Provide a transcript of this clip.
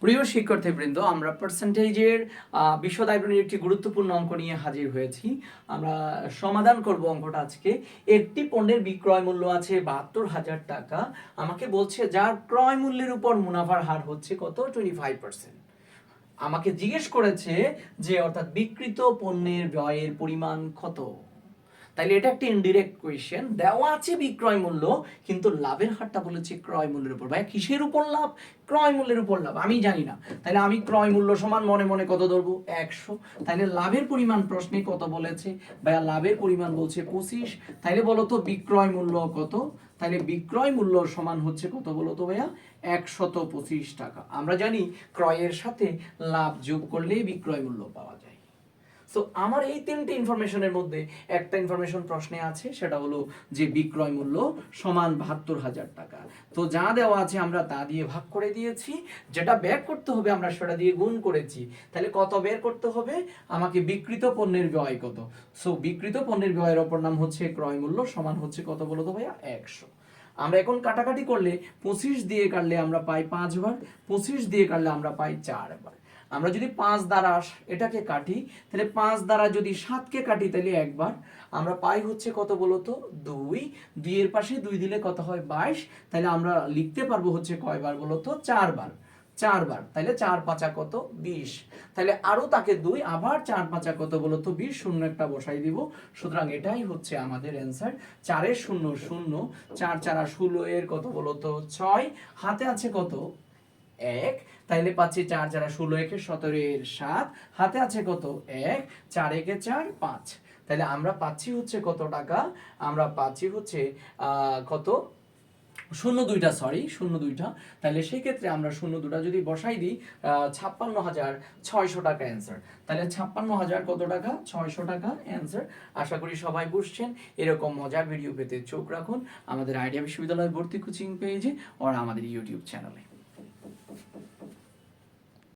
প্রিয় শিক্ষার্থীবৃন্দ, আমরা পার্সেন্টেজের বিশদ আয়তনের একটি গুরুত্বপূর্ণ অঙ্ক নিয়ে হাজির হয়েছি। আমরা সমাধান করব অঙ্কটা আজকে। একটি পণ্যের বিক্রয় মূল্য আছে ৭২,০০০ টাকা। আমাকে বলছে যার ক্রয় মূল্যের উপর মুনাফার হার হচ্ছে কত, 25%। আমাকে জিজ্ঞেস করেছে যে অর্থাৎ বিক্রিত পণ্যের ব্যয়ের পরিমাণ কত। তাইলে এটা একটা ইনডিরেক্ট কোয়েশ্চেন। দেওয়া আছে বিক্রয় মূল্য, কিন্তু লাভের হারটা বলেছে ক্রয় মূল্যের উপর। ভাই কিসের উপর লাভ? ক্রয় মূল্যের উপর লাভ। আমি জানি না, তাহলে আমি ক্রয় মূল্য সমান মনে মনে কত ধরবো, 100। তাইলে লাভের পরিমাণ প্রশ্নে কত বলেছে? ভাইয়া লাভের পরিমাণ বলছে 25। তাইলে বলো তো বিক্রয় মূল্য কত? তাইলে বিক্রয় মূল্য সমান হচ্ছে কত বলো তো ভাইয়া, 125 টাকা। আমরা জানি ক্রয়ের সাথে লাভ যোগ করলেই বিক্রয় মূল্য পাওয়া যায়। সো আমার এই তিনটে ইনফরমেশনের মধ্যে একটা ইনফরমেশন প্রশ্নে আছে, সেটা হলো যে বিক্রয় মূল্য সমান ৭২,০০০ টাকা। তো যা দেওয়া আছে আমরা তা দিয়ে ভাগ করে দিয়েছি, যেটা বের করতে হবে আমরা সেটা দিয়ে গুণ করেছি। তাহলে কত বের করতে হবে? আমাকে বিক্রিত পণ্যের ব্যয় কত। সো বিক্রিত পণ্যের ব্যয়ের অপর নাম হচ্ছে ক্রয় মূল্য, সমান হচ্ছে কত বলো তো ভাইয়া, 100। আমরা এখন কাটাকাটি করলে 25 দিয়ে কাটলে আমরা পাই 5 বার, 25 দিয়ে কাটলে আমরা পাই 4 বার। আমরা যদি 5 দ্বারা এটাকে কাটি, তাহলে 5 দ্বারা যদি 7কে কাটি তাহলে একবার। আমরা পাই হচ্ছে কত বলতো, 2। 2 এর পাশে 2 দিলে কত হয়, 22। তাহলে আমরা লিখতে পারবো হচ্ছে কয়বার বলতো, 4 বার। 4 বার। তাহলে 4 পাঁচা কত, 20। তাহলে আরো তাকে 2, আবার 4 পাঁচা কত বলতো, 20। শূন্য একটা বসাই দিব। সুতরাং এটাই হচ্ছে আমাদের অ্যান্সার। 4 এর 0 0, 4 4 16 এর কত বলতো, 6। হাতে আছে কত, 1। তাইলে পাচ্ছি 4 4 16, 1 17 এর 7। হাতে আছে কত, 1। 4 1 4 5। তাহলে আমরা পাচ্ছি হচ্ছে কত টাকা? আমরা পাচ্ছি হচ্ছে কত, 02টা, সরি 02টা। তাহলে সেই ক্ষেত্রে আমরা 02টা যদি বসাই দিই, 56,600 টাকা অ্যান্সার। তাহলে 56,000 কত টাকা, 600 টাকা অ্যান্সার। আশা করি সবাই বুঝছেন। এরকম মজার ভিডিও পেতে চোখ রাখুন আমাদের আইডিয়া বিশ্ববিদ্যালয় ভর্তি কোচিং পেজে আর আমাদের ইউটিউব চ্যানেলে।